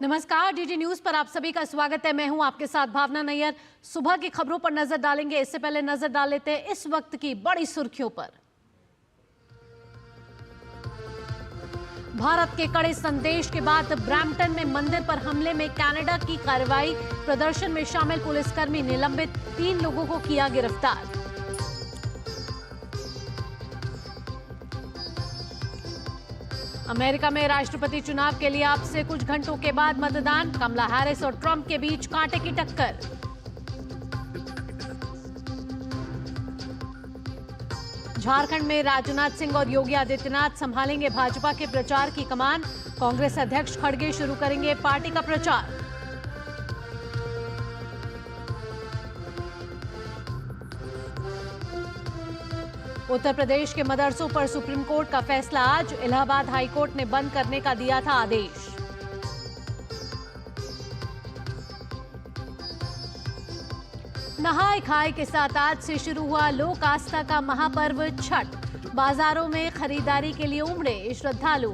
नमस्कार, DD news पर आप सभी का स्वागत है। मैं हूं आपके साथ भावना नैयर। सुबह की खबरों पर नजर डालेंगे। इससे पहले नजर डाल लेते हैं इस वक्त की बड़ी सुर्खियों पर। भारत के कड़े संदेश के बाद ब्रैम्पटन में मंदिर पर हमले में कनाडा की कार्रवाई। प्रदर्शन में शामिल पुलिसकर्मी निलंबित, 3 लोगों को किया गिरफ्तार। अमेरिका में राष्ट्रपति चुनाव के लिए अब से कुछ घंटों के बाद मतदान। कमला हैरिस और ट्रंप के बीच कांटे की टक्कर। झारखंड में राजनाथ सिंह और योगी आदित्यनाथ संभालेंगे भाजपा के प्रचार की कमान। कांग्रेस अध्यक्ष खड़गे शुरू करेंगे पार्टी का प्रचार। उत्तर प्रदेश के मदरसों पर सुप्रीम कोर्ट का फैसला आज। इलाहाबाद हाई कोर्ट ने बंद करने का दिया था आदेश। नहाय खाए के साथ आज से शुरू हुआ लोक आस्था का महापर्व छठ। बाजारों में खरीदारी के लिए उमड़े श्रद्धालु।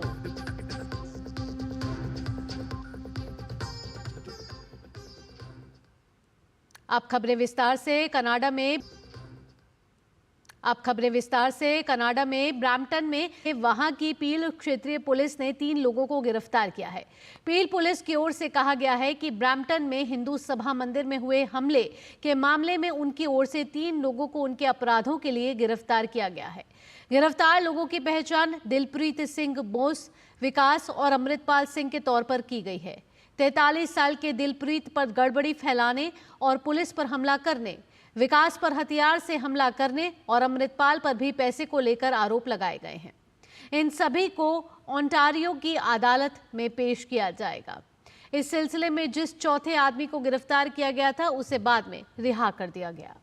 अब खबरें विस्तार से। कनाडा में ब्रैम्पटन में वहां की पील क्षेत्रीय पुलिस ने 3 लोगों को गिरफ्तार किया है। पील पुलिस की ओर से कहा गया है कि ब्रैम्पटन में हिंदू सभा मंदिर में हुए हमले के मामले में उनकी ओर से 3 लोगों को उनके अपराधों के लिए गिरफ्तार किया गया है। गिरफ्तार लोगों की पहचान दिलप्रीत सिंह बोस, विकास और अमृतपाल सिंह के तौर पर की गई है। 43 साल के दिलप्रीत पर गड़बड़ी फैलाने और पुलिस पर हमला करने, विकास पर हथियार से हमला करने और अमृतपाल पर भी पैसे को लेकर आरोप लगाए गए हैं। इन सभी को ओंटारियो की अदालत में पेश किया जाएगा। इस सिलसिले में जिस चौथे आदमी को गिरफ्तार किया गया था उसे बाद में रिहा कर दिया गया।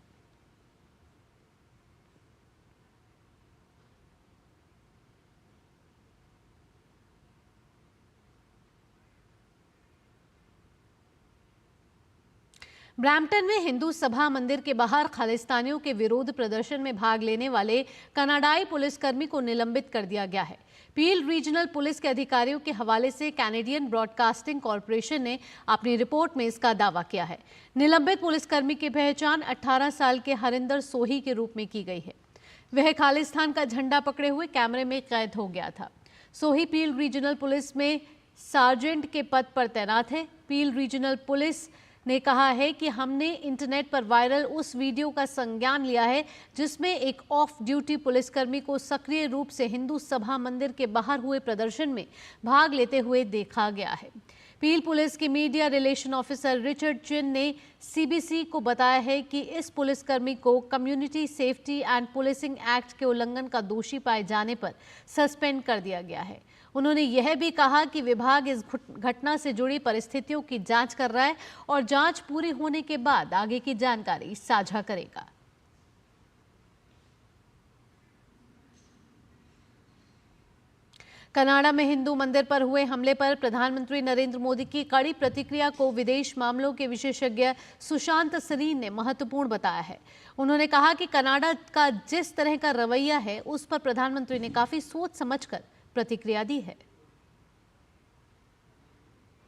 ब्रैम्पटन में हिंदू सभा मंदिर के बाहर खालिस्तानियों के विरोध प्रदर्शन में भाग लेने वाले कनाडाई पुलिसकर्मी को निलंबित कर दिया गया है। पील रीजनल पुलिस के अधिकारियों के हवाले से कैनेडियन ब्रॉडकास्टिंग कॉरपोरेशन ने अपनी रिपोर्ट में इसका दावा किया है। निलंबित पुलिसकर्मी की पहचान 18 साल के हरिंदर सोही के रूप में की गई है। वह खालिस्तान का झंडा पकड़े हुए कैमरे में कैद हो गया था। सोही पील रीजनल पुलिस में सार्जेंट के पद पर तैनात है। पील रीजनल पुलिस ने कहा है कि हमने इंटरनेट पर वायरल उस वीडियो का संज्ञान लिया है जिसमें एक ऑफ ड्यूटी पुलिसकर्मी को सक्रिय रूप से हिंदू सभा मंदिर के बाहर हुए प्रदर्शन में भाग लेते हुए देखा गया है। पील पुलिस के मीडिया रिलेशन ऑफिसर रिचर्ड चिन ने सीबीसी को बताया है कि इस पुलिसकर्मी को community safety and policing act के उल्लंघन का दोषी पाए जाने पर सस्पेंड कर दिया गया है। उन्होंने यह भी कहा कि विभाग इस घटना से जुड़ी परिस्थितियों की जांच कर रहा है और जांच पूरी होने के बाद आगे की जानकारी साझा करेगा। कनाडा में हिंदू मंदिर पर हुए हमले पर प्रधानमंत्री नरेंद्र मोदी की कड़ी प्रतिक्रिया को विदेश मामलों के विशेषज्ञ सुशांत सरीन ने महत्वपूर्ण बताया है। उन्होंने कहा कि कनाडा का जिस तरह का रवैया है उस पर प्रधानमंत्री ने काफी सोच समझकर प्रतिक्रिया दी है।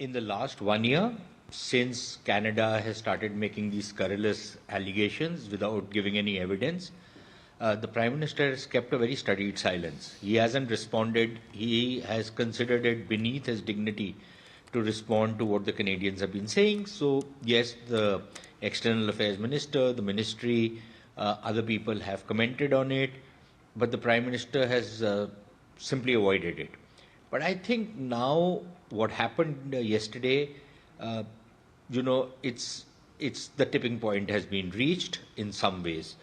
In the last 1 year, since Canada has started making these scurrilous allegations without giving any evidence, the Prime Minister has kept a very studied silence. He hasn't responded. He has considered it beneath his dignity to respond to what the Canadians have been saying. So, yes, the External Affairs Minister, the Ministry, other people have commented on it, but the Prime Minister has simply avoided it. But I think now what happened yesterday, it's the tipping point has been reached in some ways.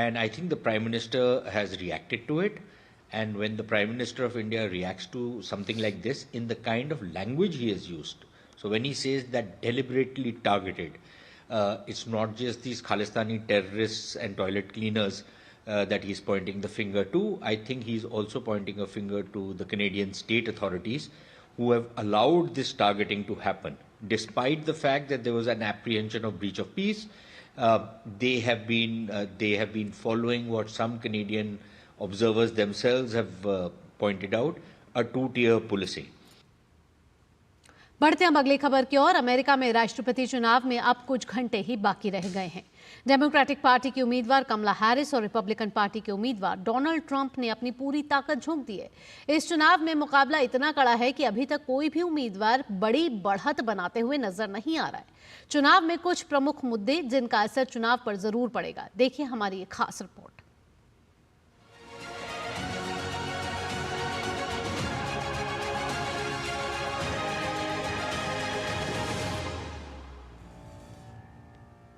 And I think the Prime Minister has reacted to it. And when the Prime Minister of India reacts to something like this in the kind of language he has used, so when he says that deliberately targeted, it's not just these Khalistani terrorists and toilet cleaners that he's pointing the finger to. I think he's also pointing a finger to the Canadian state authorities who have allowed this targeting to happen. Despite the fact that there was an apprehension of breach of peace, they have been following what some Canadian observers themselves have pointed out, a 2-tier policing. बढ़ते हम अगली खबर की ओर। America में राष्ट्रपति चुनाव में अब कुछ घंटे ही बाकी रह गए हैं। डेमोक्रेटिक पार्टी की उम्मीदवार कमला हैरिस और रिपब्लिकन पार्टी के उम्मीदवार डोनाल्ड ट्रंप ने अपनी पूरी ताकत झोंक दी है। इस चुनाव में मुकाबला इतना कड़ा है कि अभी तक कोई भी उम्मीदवार बड़ी बढ़त बनाते हुए नजर नहीं आ रहा है। चुनाव में कुछ प्रमुख मुद्दे जिनका असर चुनाव पर जरूर पड़ेगा, देखिए हमारी एक खास रिपोर्ट।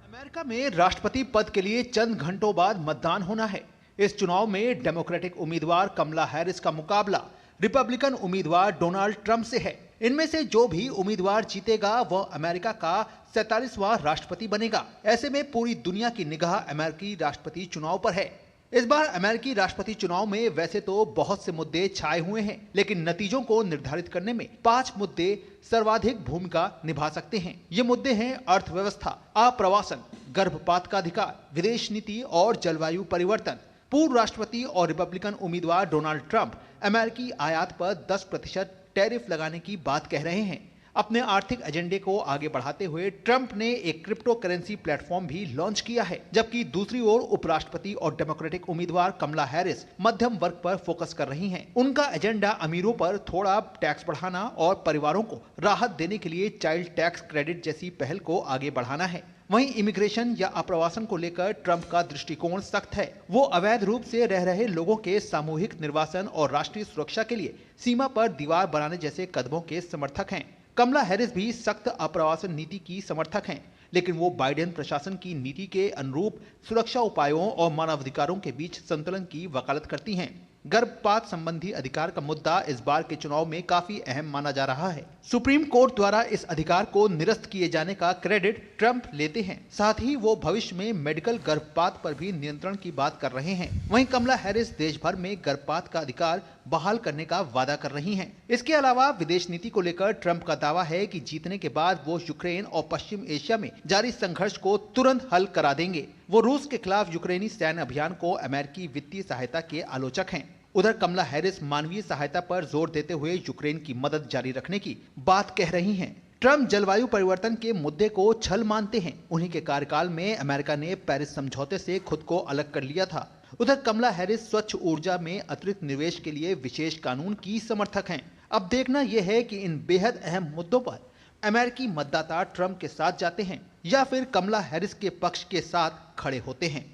अमेरिका में राष्ट्रपति पद के लिए चंद घंटों बाद मतदान होना है। इस चुनाव में डेमोक्रेटिक उम्मीदवार कमला हैरिस का मुकाबला रिपब्लिकन उम्मीदवार डोनाल्ड ट्रंप से है। इनमें से जो भी उम्मीदवार जीतेगा वह अमेरिका का 47वां राष्ट्रपति बनेगा। ऐसे में पूरी दुनिया की निगाह अमेरिकी राष्ट्रपति चुनाव पर है। इस बार अमेरिकी राष्ट्रपति चुनाव में वैसे तो बहुत से मुद्दे छाए हुए हैं, लेकिन नतीजों को निर्धारित करने में 5 मुद्दे सर्वाधिक भूमिका निभा सकते हैं। ये मुद्दे हैं अर्थव्यवस्था, आप्रवासन, गर्भपात का अधिकार, विदेश नीति और जलवायु परिवर्तन। पूर्व राष्ट्रपति और रिपब्लिकन उम्मीदवार डोनाल्ड ट्रंप अमेरिकी आयात पर 10% टैरिफ लगाने की बात कह रहे हैं। अपने आर्थिक एजेंडे को आगे बढ़ाते हुए ट्रंप ने एक क्रिप्टो करेंसी प्लेटफॉर्म भी लॉन्च किया है, जबकि दूसरी ओर उपराष्ट्रपति और डेमोक्रेटिक उम्मीदवार कमला हैरिस मध्यम वर्ग पर फोकस कर रही हैं। उनका एजेंडा अमीरों पर थोड़ा टैक्स बढ़ाना और परिवारों को राहत देने के लिए चाइल्ड टैक्स क्रेडिट जैसी पहल को आगे बढ़ाना है। वहीं इमिग्रेशन या आप्रवासन को लेकर ट्रंप का दृष्टिकोण सख्त है। वो अवैध रूप से रह रहे लोगों के सामूहिक निर्वासन और राष्ट्रीय सुरक्षा के लिए सीमा पर दीवार बनाने जैसे कदमों के समर्थक हैं। कमला हैरिस भी सख्त आप्रवासन नीति की समर्थक हैं, लेकिन वो बाइडेन प्रशासन की नीति के अनुरूप सुरक्षा उपायों और मानवाधिकारों के बीच संतुलन की वकालत करती हैं। गर्भपात संबंधी अधिकार का मुद्दा इस बार के चुनाव में काफी अहम माना जा रहा है। सुप्रीम कोर्ट द्वारा इस अधिकार को निरस्त किए जाने का क्रेडिट ट्रंप लेते हैं। साथ ही वो भविष्य में मेडिकल गर्भपात पर भी नियंत्रण की बात कर रहे हैं। वहीं कमला हैरिस देश भर में गर्भपात का अधिकार बहाल करने का वादा कर रही हैं। इसके अलावा विदेश नीति को लेकर ट्रंप का दावा है कि जीतने के बाद वो यूक्रेन और पश्चिम एशिया में जारी संघर्ष को तुरंत हल करा देंगे। वो रूस के खिलाफ यूक्रेनी सैन्य अभियान को अमेरिकी वित्तीय सहायता के आलोचक हैं। उधर कमला हैरिस मानवीय सहायता पर जोर देते हुए यूक्रेन की मदद जारी रखने की बात कह रही हैं। ट्रंप जलवायु परिवर्तन के मुद्दे को छल मानते हैं। उन्हीं के कार्यकाल में अमेरिका ने पेरिस समझौते से खुद को अलग कर लिया था। उधर कमला हैरिस स्वच्छ ऊर्जा में अतिरिक्त निवेश के लिए विशेष कानून की समर्थक हैं। अब देखना यह है कि इन बेहद अहम मुद्दों पर अमेरिकी मतदाता ट्रंप के साथ जाते हैं या फिर कमला हैरिस के पक्ष के साथ खड़े होते हैं।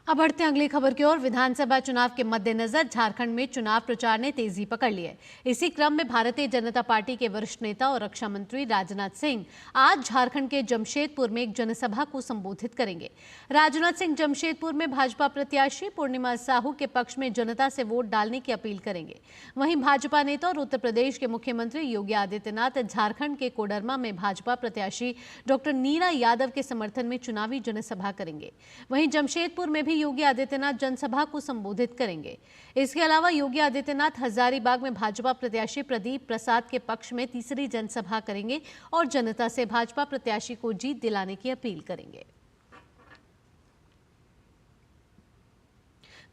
अब बढ़ते हैं अगली खबर की ओर। विधानसभा चुनाव के मद्देनजर झारखंड में चुनाव प्रचार ने तेजी पकड़ ली है। इसी क्रम में भारतीय जनता पार्टी के वरिष्ठ नेता और रक्षा मंत्री राजनाथ सिंह आज झारखंड के जमशेदपुर में एक जनसभा को संबोधित करेंगे। राजनाथ सिंह जमशेदपुर में भाजपा प्रत्याशी पूर्णिमा साहू के पक्ष में जनता से वोट डालने की अपील करेंगे। वहीं भाजपा नेता और उत्तर प्रदेश के मुख्यमंत्री योगी आदित्यनाथ झारखंड के कोडरमा में भाजपा प्रत्याशी डॉक्टर नीरा यादव के समर्थन में चुनावी जनसभा करेंगे। वहीं जमशेदपुर में भी योगी आदित्यनाथ जनसभा को संबोधित करेंगे। इसके अलावा योगी आदित्यनाथ हजारीबाग में भाजपा प्रत्याशी प्रदीप प्रसाद के पक्ष में तीसरी जनसभा करेंगे और जनता से भाजपा प्रत्याशी को जीत दिलाने की अपील करेंगे।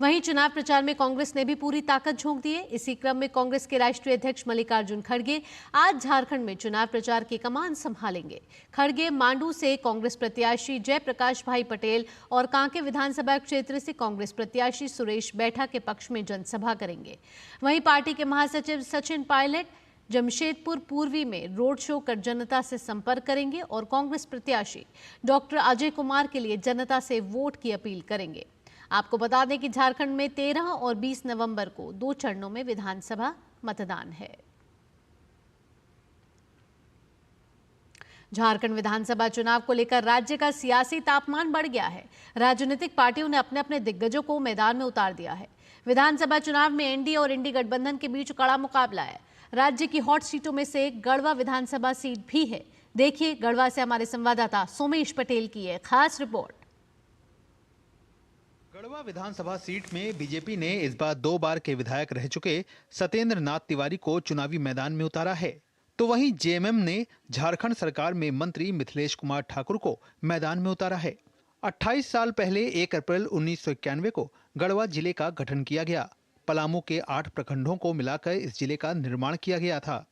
वहीं चुनाव प्रचार में कांग्रेस ने भी पूरी ताकत झोंक दी है। इसी क्रम में कांग्रेस के राष्ट्रीय अध्यक्ष मल्लिकार्जुन खड़गे आज झारखंड में चुनाव प्रचार की कमान संभालेंगे। खड़गे मांडू से कांग्रेस प्रत्याशी जयप्रकाश भाई पटेल और कांके विधानसभा क्षेत्र से कांग्रेस प्रत्याशी सुरेश बैठा के पक्ष में जनसभा करेंगे। वहीं पार्टी के महासचिव सचिन पायलट जमशेदपुर पूर्वी में रोड शो कर जनता से संपर्क करेंगे और कांग्रेस प्रत्याशी डॉक्टर अजय कुमार के लिए जनता से वोट की अपील करेंगे। आपको बता दें कि झारखंड में 13 और 20 नवंबर को 2 चरणों में विधानसभा मतदान है। झारखंड विधानसभा चुनाव को लेकर राज्य का सियासी तापमान बढ़ गया है। राजनीतिक पार्टियों ने अपने अपने दिग्गजों को मैदान में उतार दिया है। विधानसभा चुनाव में एनडीए और इंडी गठबंधन के बीच कड़ा मुकाबला है। राज्य की हॉट सीटों में से गढ़वा विधानसभा सीट भी है। देखिए गढ़वा से हमारे संवाददाता सोमेश पटेल की है खास रिपोर्ट। गढ़वा विधानसभा सीट में बीजेपी ने इस बार 2 बार के विधायक रह चुके सत्येंद्र नाथ तिवारी को चुनावी मैदान में उतारा है, तो वहीं जेएमएम ने झारखंड सरकार में मंत्री मिथिलेश कुमार ठाकुर को मैदान में उतारा है। 28 साल पहले 1 अप्रैल 1991 को गढ़वा जिले का गठन किया गया। पलामू के 8 प्रखंडों को मिलाकर इस जिले का निर्माण किया गया था।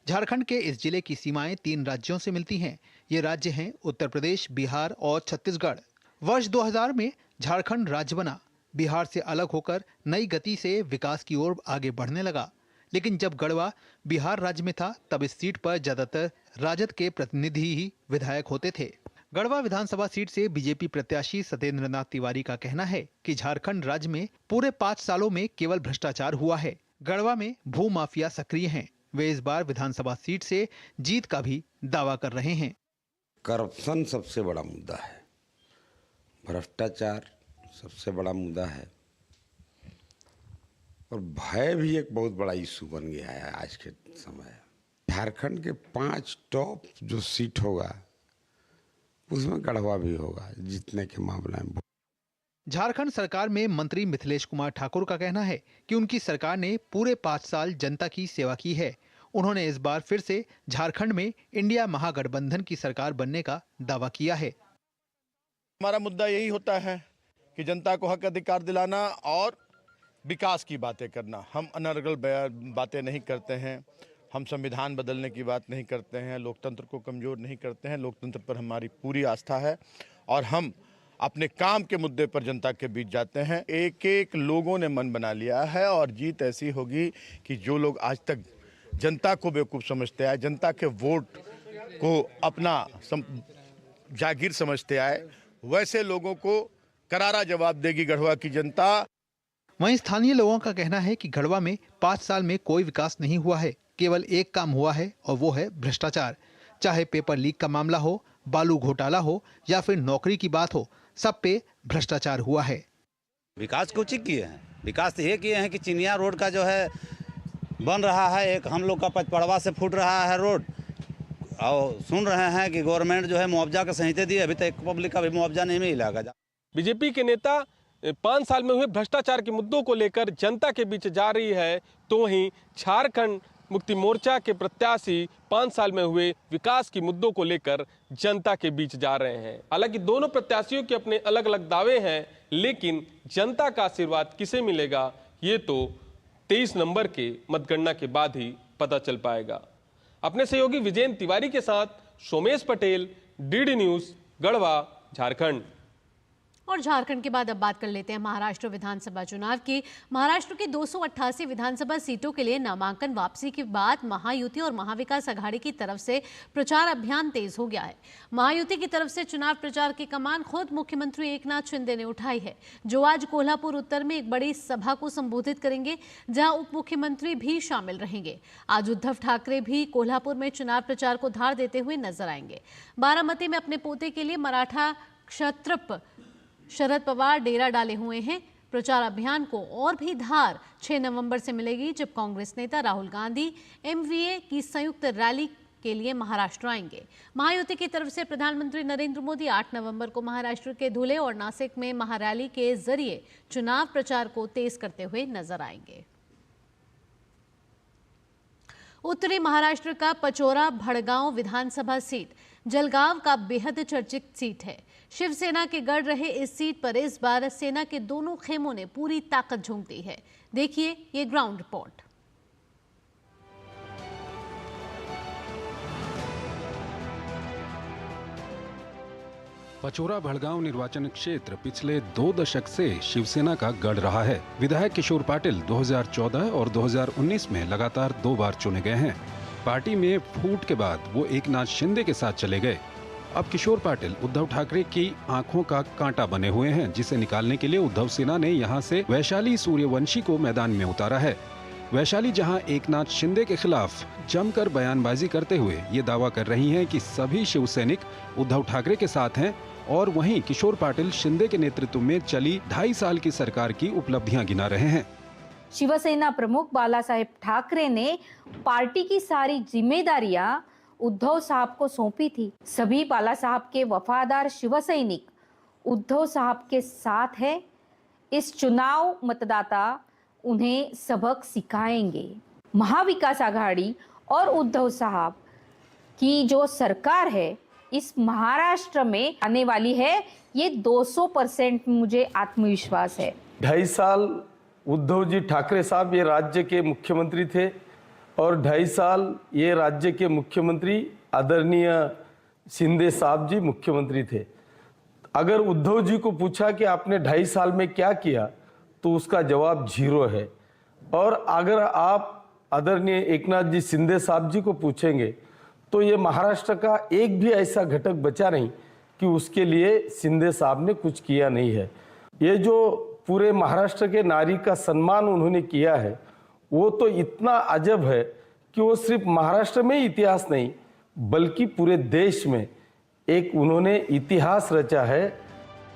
झारखंड के इस जिले की सीमाएं 3 राज्यों से मिलती हैं। ये राज्य हैं उत्तर प्रदेश, बिहार और छत्तीसगढ़। वर्ष 2000 में झारखंड राज्य बना। बिहार से अलग होकर नई गति से विकास की ओर आगे बढ़ने लगा। लेकिन जब गढ़वा बिहार राज्य में था तब इस सीट पर ज्यादातर राजद के प्रतिनिधि ही विधायक होते थे। गढ़वा विधानसभा सीट से बीजेपी प्रत्याशी सत्येंद्र नाथ तिवारी का कहना है कि झारखंड राज्य में पूरे 5 सालों में केवल भ्रष्टाचार हुआ है। गढ़वा में भू माफिया सक्रिय हैं। वे इस बार विधानसभा सीट से जीत का भी दावा कर रहे हैं। करप्शन सबसे बड़ा मुद्दा है, भ्रष्टाचार सबसे बड़ा मुद्दा है और भय भी एक बहुत बड़ा इशू बन गया है आज के समय। झारखंड के 5 टॉप जो सीट होगा उसमें गढ़वा भी होगा जीतने के मामले में। झारखंड सरकार में मंत्री मिथिलेश कुमार ठाकुर का कहना है कि उनकी सरकार ने पूरे 5 साल जनता की सेवा की है। उन्होंने इस बार फिर से झारखंड में इंडिया महागठबंधन की सरकार बनने का दावा किया है। हमारा मुद्दा यही होता है कि जनता को हक अधिकार दिलाना और विकास की बातें करना। हम अनर्गल बातें नहीं करते हैं, हम संविधान बदलने की बात नहीं करते हैं, लोकतंत्र को कमज़ोर नहीं करते हैं। लोकतंत्र पर हमारी पूरी आस्था है और हम अपने काम के मुद्दे पर जनता के बीच जाते हैं। एक एक लोगों ने मन बना लिया है और जीत ऐसी होगी कि जो लोग आज तक जनता को बेवकूफ़ समझते आए, जनता के वोट को अपना जागीर समझते आए, वैसे लोगों को करारा जवाब देगी गढ़वा की जनता। वहीं स्थानीय लोगों का कहना है कि गढ़वा में 5 साल में कोई विकास नहीं हुआ है। केवल एक काम हुआ है और वो है भ्रष्टाचार। चाहे पेपर लीक का मामला हो, बालू घोटाला हो या फिर नौकरी की बात हो, सब पे भ्रष्टाचार हुआ है। विकास कुछ ही किए हैं। विकास तो ये किए हैं कि चिनिया रोड का जो है बन रहा है, एक हम लोग का पचपड़वा से फूट रहा है रोड, और सुन रहे हैं कि गवर्नमेंट जो है मुआवजा का संहिता दी, अभी तक पब्लिक का भी मुआवजा नहीं मिला। बीजेपी के नेता 5 साल में हुए भ्रष्टाचार के मुद्दों को लेकर जनता के बीच जा रही है, तो वहीं झारखंड मुक्ति मोर्चा के प्रत्याशी 5 साल में हुए विकास के मुद्दों को लेकर जनता के बीच जा रहे हैं। हालांकि दोनों प्रत्याशियों के अपने अलग अलग दावे हैं, लेकिन जनता का आशीर्वाद किसे मिलेगा ये तो 23 नवंबर के मतगणना के बाद ही पता चल पाएगा। अपने सहयोगी विजयन तिवारी के साथ सोमेश पटेल, डीडी न्यूज, गढ़वा, झारखंड। और झारखंड के बाद अब बात कर लेते हैं महाराष्ट्र विधानसभा चुनाव की। महाराष्ट्र की 288 विधानसभा सीटों के लिए नामांकन वापसी के बाद महायुति और महाविकास आघाड़ी की तरफ से प्रचार अभियान तेज हो गया है। महायुति की तरफ से चुनाव प्रचार की कमान खुद मुख्यमंत्री एकनाथ शिंदे ने उठाई है, जो आज कोल्हापुर उत्तर में एक बड़ी सभा को संबोधित करेंगे, जहां उप मुख्यमंत्री भी शामिल रहेंगे। आज उद्धव ठाकरे भी कोल्हापुर में चुनाव प्रचार को धार देते हुए नजर आएंगे। बारामती में अपने पोते के लिए मराठा क्षत्रप शरद पवार डेरा डाले हुए हैं। प्रचार अभियान को और भी धार 6 नवंबर से मिलेगी, जब कांग्रेस नेता राहुल गांधी एमवीए की संयुक्त रैली के लिए महाराष्ट्र आएंगे। महायुति की तरफ से प्रधानमंत्री नरेंद्र मोदी 8 नवंबर को महाराष्ट्र के धुले और नासिक में महारैली के जरिए चुनाव प्रचार को तेज करते हुए नजर आएंगे। उत्तरी महाराष्ट्र का पचोरा भड़गांव विधानसभा सीट जलगांव का बेहद चर्चित सीट है। शिवसेना के गढ़ रहे इस सीट पर इस बार सेना के दोनों खेमों ने पूरी ताकत झोंक दी है। देखिए ये ग्राउंड रिपोर्ट। पचोरा भड़गांव निर्वाचन क्षेत्र पिछले 2 दशक से शिवसेना का गढ़ रहा है। विधायक किशोर पाटिल 2014 और 2019 में लगातार 2 बार चुने गए हैं। पार्टी में फूट के बाद वो एकनाथ शिंदे के साथ चले गए। अब किशोर पाटिल उद्धव ठाकरे की आंखों का कांटा बने हुए हैं, जिसे निकालने के लिए उद्धव सेना ने यहां से वैशाली सूर्यवंशी को मैदान में उतारा है। वैशाली जहां एकनाथ शिंदे के खिलाफ जमकर बयानबाजी करते हुए ये दावा कर रही हैं कि सभी शिव सैनिक उद्धव ठाकरे के साथ हैं, और वहीं किशोर पाटिल शिंदे के नेतृत्व में चली 2.5 साल की सरकार की उपलब्धियां गिना रहे हैं। शिवसेना प्रमुख बालासाहेब ठाकरे ने पार्टी की सारी जिम्मेदारियां उद्धव साहब को सौंपी थी। सभी बाला साहब के वफादार शिव सैनिक उद्धव साहब के साथ है। इस चुनाव मतदाता उन्हें सबक सिखाएंगे। महाविकास आघाड़ी और उद्धव साहब की जो सरकार है इस महाराष्ट्र में आने वाली है, ये 200% मुझे आत्मविश्वास है। 2.5 साल उद्धव जी ठाकरे साहब ये राज्य के मुख्यमंत्री थे और 2.5 साल ये राज्य के मुख्यमंत्री आदरणीय शिंदे साहब जी मुख्यमंत्री थे। अगर उद्धव जी को पूछा कि आपने 2.5 साल में क्या किया तो उसका जवाब 0 है। और अगर आप आदरणीय एकनाथ जी शिंदे साहब जी को पूछेंगे तो ये महाराष्ट्र का एक भी ऐसा घटक बचा नहीं कि उसके लिए शिंदे साहब ने कुछ किया नहीं है। ये जो पूरे महाराष्ट्र के नारी का सम्मान उन्होंने किया है वो तो इतना अजब है कि वो सिर्फ महाराष्ट्र में इतिहास नहीं बल्कि पूरे देश में एक उन्होंने इतिहास रचा है।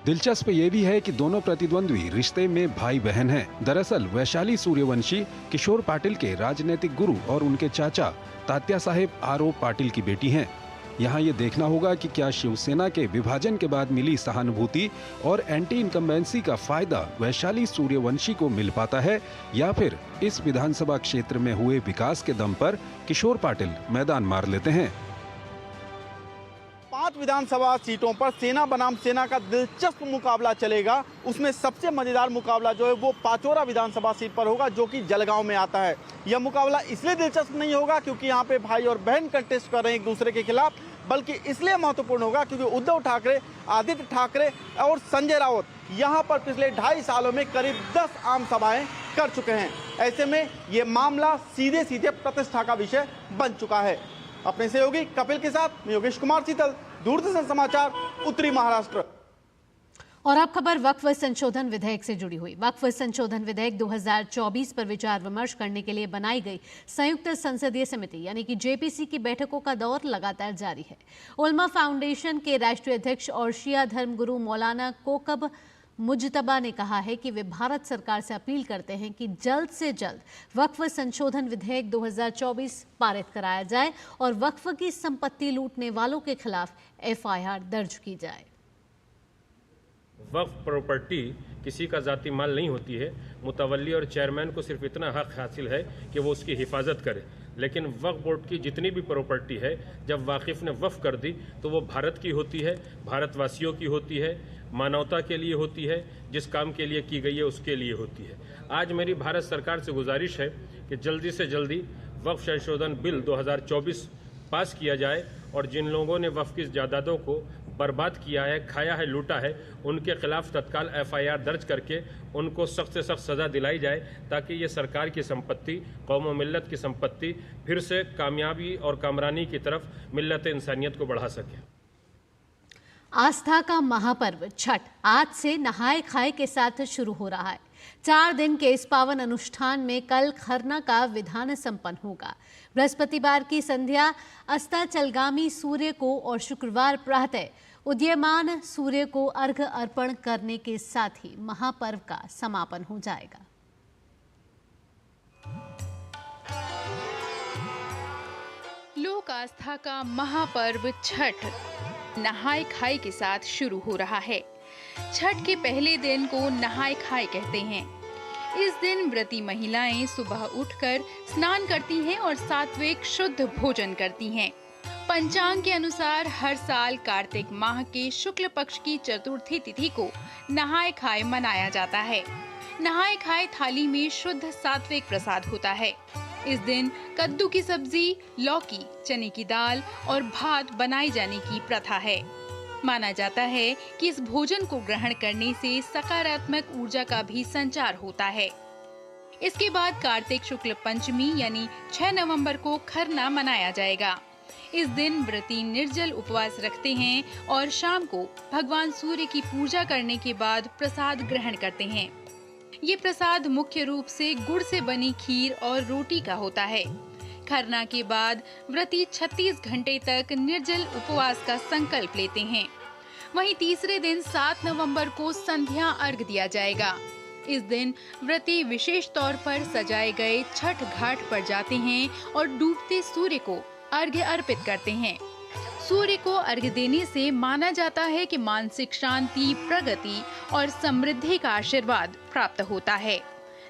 दिलचस्प ये भी है कि दोनों प्रतिद्वंद्वी रिश्ते में भाई बहन हैं। दरअसल वैशाली सूर्यवंशी किशोर पाटिल के राजनीतिक गुरु और उनके चाचा तात्या साहेब आर.ओ. पाटिल की बेटी हैं। यहाँ ये देखना होगा कि क्या शिवसेना के विभाजन के बाद मिली सहानुभूति और एंटी इनकम्बेंसी का फायदा वैशाली सूर्यवंशी को मिल पाता है या फिर इस विधानसभा क्षेत्र में हुए विकास के दम पर किशोर पाटिल मैदान मार लेते हैं। 5 विधानसभा सीटों पर सेना बनाम सेना का दिलचस्प मुकाबला चलेगा। उसमें सबसे मजेदार मुकाबला जो है वो पाचोरा विधानसभा सीट पर होगा जो कि जलगांव में आता है। यह मुकाबला इसलिए दिलचस्प नहीं होगा क्योंकि यहाँ पे भाई और बहन कंटेस्ट कर रहे हैं एक दूसरे के खिलाफ, बल्कि इसलिए महत्वपूर्ण होगा क्योंकि उद्धव ठाकरे, आदित्य ठाकरे और संजय राउत यहाँ पर पिछले 2.5 सालों में करीब 10 आम सभाएं कर चुके हैं। ऐसे में ये मामला सीधे सीधे प्रतिष्ठा का विषय बन चुका है। अपने सहयोगी कपिल के साथ मैं योगेश कुमार शीतल, दूरदर्शन समाचार, उत्तरी महाराष्ट्र। और अब खबर वक्फ संशोधन विधेयक से जुड़ी हुई। वक्फ संशोधन विधेयक 2024 पर विचार विमर्श करने के लिए बनाई गई संयुक्त संसदीय समिति यानी कि जेपीसी की बैठकों का दौर लगातार जारी है। उलमा फाउंडेशन के राष्ट्रीय अध्यक्ष और शिया धर्मगुरु मौलाना कोकब मुजतबा ने कहा है कि वे भारत सरकार से अपील करते हैं कि जल्द से जल्द वक्फ संशोधन विधेयक 2024 पारित कराया जाए और वक्फ की संपत्ति लूटने वालों के खिलाफ एफआईआर दर्ज की जाए। वक्फ प्रॉपर्टी किसी का जाती माल नहीं होती है। मुतवल्ली और चेयरमैन को सिर्फ इतना हक हासिल है कि वो उसकी हिफाजत करे, लेकिन वक्फ बोर्ड की जितनी भी प्रॉपर्टी है जब वाकिफ ने वक्फ कर दी तो वो भारत की होती है, भारतवासियों की होती है, मानवता के लिए होती है, जिस काम के लिए की गई है उसके लिए होती है। आज मेरी भारत सरकार से गुजारिश है कि जल्दी से जल्दी वक्फ संशोधन बिल 2024 पास किया जाए और जिन लोगों ने वक्फ की जायदादों को बर्बाद किया है, खाया है, लूटा है, उनके खिलाफ तत्काल एफआईआर दर्ज करके उनको सख्त से सख्त सज़ा दिलाई जाए ताकि ये सरकार की संपत्ति, कौम और मिल्लत की संपत्ति फिर से कामयाबी और कामरानी की तरफ मिल्लत इंसानियत को बढ़ा सके। आस्था का महापर्व छठ आज से नहाए खाए के साथ शुरू हो रहा है। 4 दिन के इस पावन अनुष्ठान में कल खरना का विधान संपन्न होगा। बृहस्पतिवार की संध्या अस्ताचलगामी सूर्य को और शुक्रवार प्रातः उदीयमान सूर्य को अर्घ्य अर्पण करने के साथ ही महापर्व का समापन हो जाएगा। लोक आस्था का महापर्व छठ नहाए खाए के साथ शुरू हो रहा है। छठ के पहले दिन को नहाए खाए कहते हैं। इस दिन व्रती महिलाएं सुबह उठकर स्नान करती हैं और सात्विक शुद्ध भोजन करती हैं। पंचांग के अनुसार हर साल कार्तिक माह के शुक्ल पक्ष की चतुर्थी तिथि को नहाए खाए मनाया जाता है। नहाए खाए थाली में शुद्ध सात्विक प्रसाद होता है। इस दिन कद्दू की सब्जी, लौकी, चने की दाल और भात बनाए जाने की प्रथा है। माना जाता है कि इस भोजन को ग्रहण करने से सकारात्मक ऊर्जा का भी संचार होता है। इसके बाद कार्तिक शुक्ल पंचमी यानी 6 नवंबर को खरना मनाया जाएगा। इस दिन व्रती निर्जल उपवास रखते हैं और शाम को भगवान सूर्य की पूजा करने के बाद प्रसाद ग्रहण करते हैं। ये प्रसाद मुख्य रूप से गुड़ से बनी खीर और रोटी का होता है। खरना के बाद व्रती 36 घंटे तक निर्जल उपवास का संकल्प लेते हैं। वहीं तीसरे दिन 7 नवंबर को संध्या अर्घ दिया जाएगा। इस दिन व्रती विशेष तौर पर सजाए गए छठ घाट पर जाते हैं और डूबते सूर्य को अर्घ्य अर्पित करते हैं। सूर्य को अर्घ्य देने से माना जाता है कि मानसिक शांति, प्रगति और समृद्धि का आशीर्वाद प्राप्त होता है।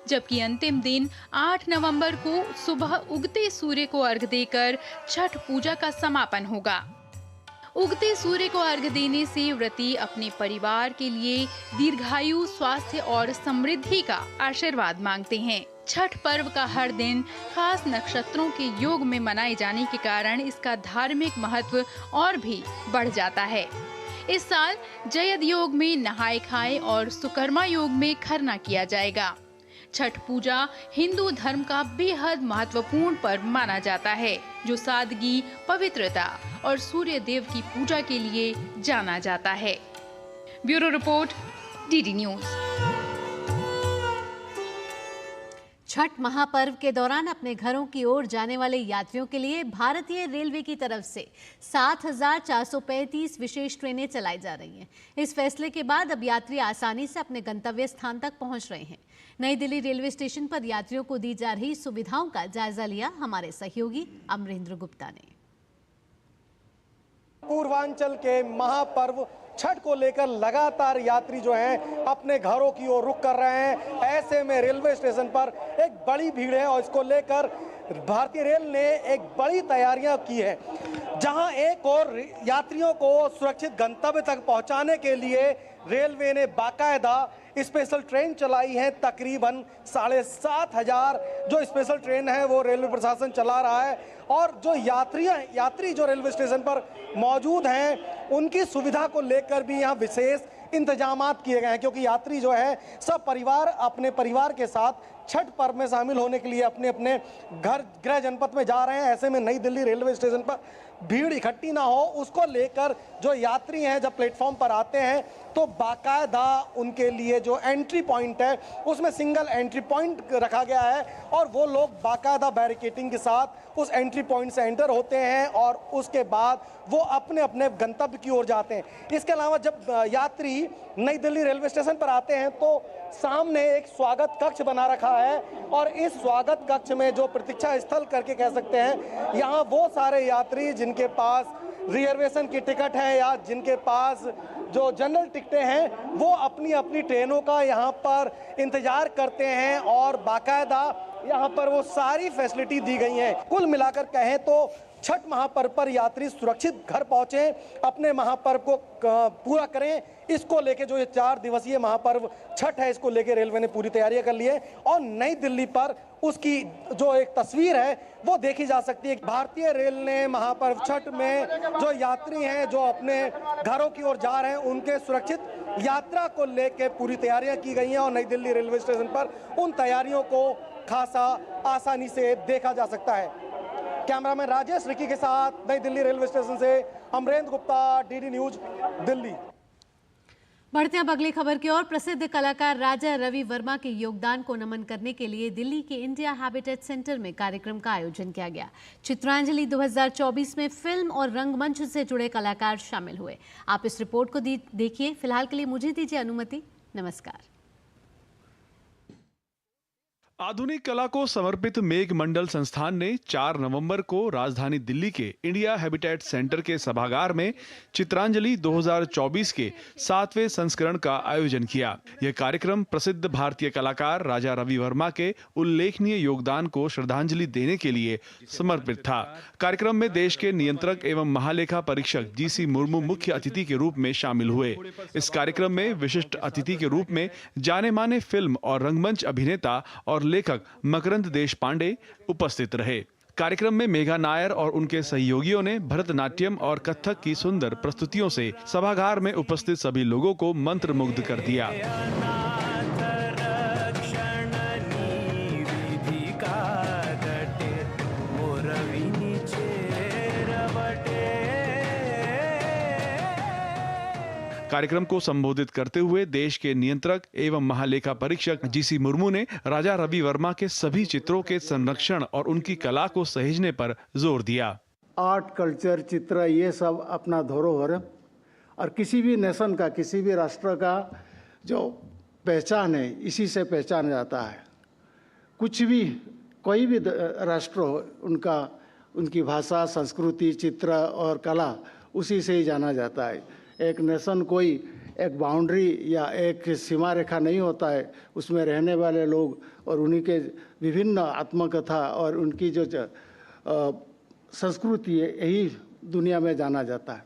जबकि अंतिम दिन 8 नवंबर को सुबह उगते सूर्य को अर्घ्य देकर छठ पूजा का समापन होगा। उगते सूर्य को अर्घ्य देने से व्रती अपने परिवार के लिए दीर्घायु, स्वास्थ्य और समृद्धि का आशीर्वाद मांगते हैं। छठ पर्व का हर दिन खास नक्षत्रों के योग में मनाए जाने के कारण इसका धार्मिक महत्व और भी बढ़ जाता है। इस साल जयद योग में नहाए खाए और सुकर्मा योग में खरना किया जाएगा। छठ पूजा हिंदू धर्म का बेहद महत्वपूर्ण पर्व माना जाता है, जो सादगी, पवित्रता और सूर्य देव की पूजा के लिए जाना जाता है। Bureau report, DD news. Chhath महापर्व के दौरान अपने घरों की ओर जाने वाले यात्रियों के लिए भारतीय रेलवे की तरफ से 7,435 विशेष ट्रेनें चलाई जा रही हैं। इस फैसले के बाद अब यात्री आसानी से अपने गंतव्य स्थान तक पहुंच रहे हैं। नई दिल्ली रेलवे स्टेशन पर यात्रियों को दी जा रही सुविधाओं का जायजा लिया हमारे सहयोगी अमरेंद्र गुप्ता ने। पूर्वांचल के महापर्व छठ को लेकर लगातार यात्री जो हैं अपने घरों की ओर रुख कर रहे हैं। ऐसे में रेलवे स्टेशन पर एक बड़ी भीड़ है और इसको लेकर भारतीय रेल ने एक बड़ी तैयारियां की है। जहां एक और यात्रियों को सुरक्षित गंतव्य तक पहुंचाने के लिए रेलवे ने बाकायदा स्पेशल ट्रेन चलाई है। तकरीबन 7,500 जो स्पेशल ट्रेन है वो रेलवे प्रशासन चला रहा है और जो यात्री जो रेलवे स्टेशन पर मौजूद हैं उनकी सुविधा को लेकर भी यहाँ विशेष इंतजामात किए गए हैं, क्योंकि यात्री जो है सब परिवार अपने परिवार के साथ छठ पर्व में शामिल होने के लिए अपने अपने गृह जनपद में जा रहे हैं। ऐसे में नई दिल्ली रेलवे स्टेशन पर भीड़ इकट्ठी ना हो उसको लेकर जो यात्री हैं जब प्लेटफॉर्म पर आते हैं तो बाकायदा उनके लिए जो एंट्री पॉइंट है उसमें सिंगल एंट्री पॉइंट रखा गया है और वो लोग बाकायदा बैरिकेटिंग के साथ उस एंट्री पॉइंट से एंटर होते हैं और उसके बाद वो अपने अपने गंतव्य की ओर जाते हैं। इसके अलावा जब यात्री नई दिल्ली रेलवे स्टेशन पर आते हैं तो सामने एक स्वागत कक्ष बना रखा है और इस स्वागत कक्ष में जो प्रतीक्षा स्थल करके कह सकते हैं, यहाँ वो सारे यात्री जिनके पास रिजर्वेशन की टिकट है या जिनके पास जो जनरल टिकटें हैं वो अपनी अपनी ट्रेनों का यहाँ पर इंतजार करते हैं और बाकायदा यहाँ पर वो सारी फैसिलिटी दी गई हैं। कुल मिलाकर कहें तो छठ महापर्व पर यात्री सुरक्षित घर पहुंचे, अपने महापर्व को पूरा करें, इसको लेके जो ये 4 दिवसीय महापर्व छठ है इसको लेके रेलवे ने पूरी तैयारियां कर ली है और नई दिल्ली पर उसकी जो एक तस्वीर है वो देखी जा सकती है। भारतीय रेल ने महापर्व छठ में जो यात्री हैं जो अपने घरों की ओर जा रहे हैं उनके सुरक्षित यात्रा को लेके पूरी तैयारियां की गई हैं और नई दिल्ली रेलवे स्टेशन पर उन तैयारियों को खासा आसानी से देखा जा सकता है। कैमरामैन राजेश रिकी के साथ नई दिल्ली रेलवे स्टेशन से अमरेंद्र गुप्ता, डीडी न्यूज, दिल्ली। बढ़ते हैं अब अगली खबर की ओर। प्रसिद्ध कलाकार राजा रवि वर्मा के योगदान को नमन करने के लिए दिल्ली के इंडिया हैबिटेट सेंटर में कार्यक्रम का आयोजन किया गया। चित्रांजलि 2024 में फिल्म और रंगमंच से जुड़े कलाकार शामिल हुए। आप इस रिपोर्ट को देखिए। फिलहाल के लिए मुझे दीजिए अनुमति। नमस्कार। आधुनिक कला को समर्पित मेघ मंडल संस्थान ने 4 नवंबर को राजधानी दिल्ली के इंडिया हैबिटेट सेंटर के सभागार में चित्रांजलि 2024 के 7वें संस्करण का आयोजन किया। यह कार्यक्रम प्रसिद्ध भारतीय कलाकार राजा रवि वर्मा के उल्लेखनीय योगदान को श्रद्धांजलि देने के लिए समर्पित था। कार्यक्रम में देश के नियंत्रक एवं महालेखा परीक्षक जीसी मुर्मू मुख्य अतिथि के रूप में शामिल हुए। इस कार्यक्रम में विशिष्ट अतिथि के रूप में जाने माने फिल्म और रंगमंच अभिनेता और लेखक मकरंद देशपांडे उपस्थित रहे। कार्यक्रम में मेघा नायर और उनके सहयोगियों ने भरतनाट्यम और कथक की सुंदर प्रस्तुतियों से सभागार में उपस्थित सभी लोगों को मंत्रमुग्ध कर दिया। कार्यक्रम को संबोधित करते हुए देश के नियंत्रक एवं महालेखा परीक्षक जीसी मुर्मू ने राजा रवि वर्मा के सभी चित्रों के संरक्षण और उनकी कला को सहेजने पर जोर दिया। आर्ट, कल्चर, चित्र ये सब अपना धरोहर और किसी भी नेशन का, किसी भी राष्ट्र का जो पहचान है इसी से पहचाना जाता है। कुछ भी कोई भी राष्ट्र हो उनकी भाषा, संस्कृति, चित्र और कला उसी से ही जाना जाता है। एक नेशन कोई एक बाउंड्री या एक सीमा रेखा नहीं होता है, उसमें रहने वाले लोग और उन्हीं के विभिन्न आत्मकथा और उनकी जो संस्कृति है यही दुनिया में जाना जाता है।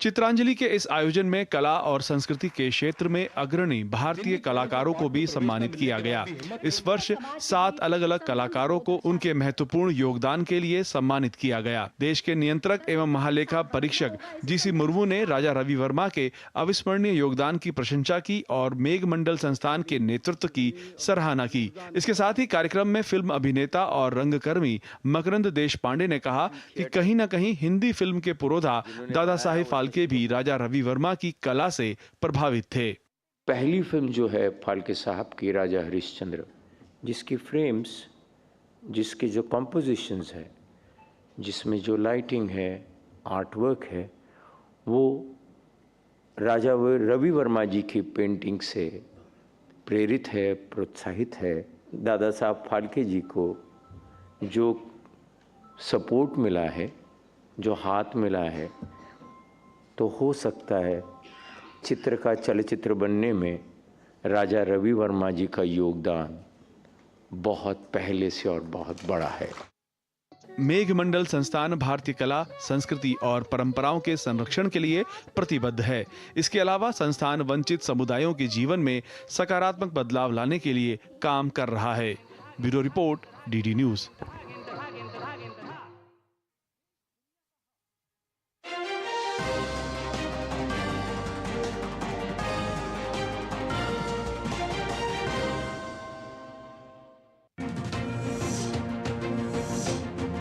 चित्रांजलि के इस आयोजन में कला और संस्कृति के क्षेत्र में अग्रणी भारतीय कलाकारों को भी सम्मानित किया गया। इस वर्ष 7 अलग-अलग कलाकारों को उनके महत्वपूर्ण योगदान के लिए सम्मानित किया गया। देश के नियंत्रक एवं महालेखा परीक्षक जीसी मुर्मू ने राजा रवि वर्मा के अविस्मरणीय योगदान की प्रशंसा की और मेघमंडल संस्थान के नेतृत्व की सराहना की। इसके साथ ही कार्यक्रम में फिल्म अभिनेता और रंगकर्मी मकरंद देशपांडे ने कहा कि कहीं न कहीं हिंदी फिल्म के पुरोधा दादा साहेब फाल्के भी राजा रवि वर्मा की कला से प्रभावित थे। पहली फिल्म जो है फाल्के साहब की राजा हरिश्चंद्र, जिसकी फ्रेम्स, जिसके जो कॉम्पोजिशंस है, जिसमें जो लाइटिंग है, आर्ट वर्क है, वो राजा रवि वर्मा जी की पेंटिंग से प्रेरित है, प्रोत्साहित है। दादा साहब फाल्के जी को जो सपोर्ट मिला है, जो हाथ मिला है, तो हो सकता है चित्र का चलचित्र बनने में राजा रवि वर्मा जी का योगदान बहुत पहले से और बहुत बड़ा है। मेघमंडल संस्थान भारतीय कला, संस्कृति और परंपराओं के संरक्षण के लिए प्रतिबद्ध है। इसके अलावा संस्थान वंचित समुदायों के जीवन में सकारात्मक बदलाव लाने के लिए काम कर रहा है। Bureau report, DD news.